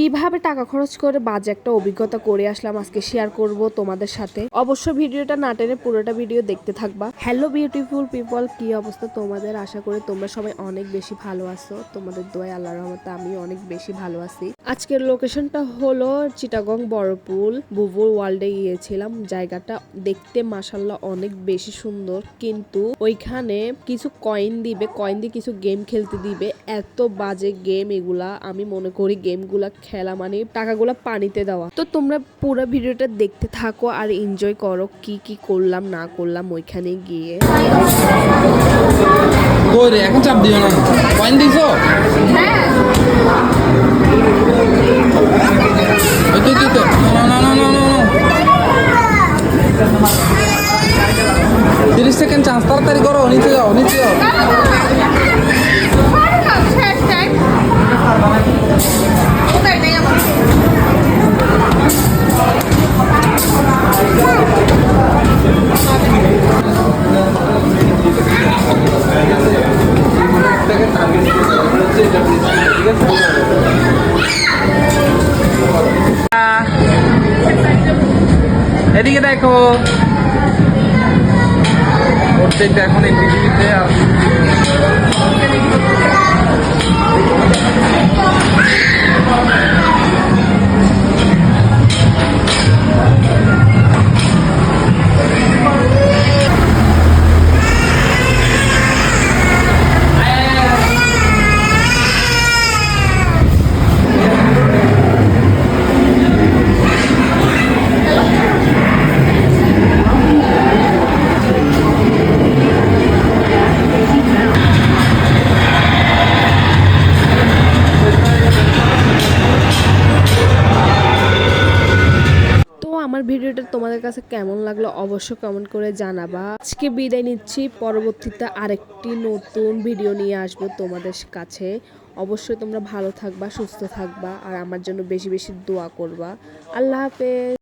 কিভাবে টাকা খরচ করে বাজে একটা অভিজ্ঞতা করে আসলাম আজকে শেয়ার করব তোমাদের সাথে। অবশ্য ভিডিওটা না টেনে পুরোটা ভিডিও দেখতে থাকবা। হ্যালো বিউটিফুল পিপল, কি অবস্থা তোমাদের? আশা করি তোমরা সবাই অনেক বেশি ভালো আছো। তোমাদের দোয়ায় আল্লাহর রহমতে আমি অনেক বেশি ভালো আছি। আজকের লোকেশনটা হলো চিটাগং বড়পুল বুবুল ওয়ার্ল্ডে গিয়েছিলাম। জায়গাটা দেখতে মাশাআল্লাহ অনেক বেশি সুন্দর, কিন্তু ওইখানে কিছু কয়েন দিবে, কয়েন দিয়ে কিছু গেম খেলতে দিবে। এত বাজে গেম এগুলা। আমি মনে করি গেমগুলা খেলা মানে টাকাগুলা পানিতে দেওয়া। তো তোমরা পুরো ভিডিওটা দেখতে থাকো আর এনজয় করো কি কি করলাম না করলাম ওইখানে গিয়ে। এখন চাপ দিও না, কয়েন দিছো? হ্যাঁ। 30 সেকেন্ড চান্স, তাড়াতাড়ি করো, নিচে যাও নিচে যাও। এদিকে দেখো, প্রত্যেকটা এখন এই পৃথিবীতে আর আমার ভিডিওটা তোমাদের কাছে কেমন লাগলো অবশ্যই কমেন্ট করে জানাবা। আজকে বিদায় নিচ্ছি, পরবর্তীতে আরেকটি নতুন ভিডিও নিয়ে আসবো তোমাদের কাছে। অবশ্যই তোমরা ভালো থাকবা, সুস্থ থাকবা আর আমার জন্য বেশি বেশি দোয়া করবা। আল্লাহ হাফেজ।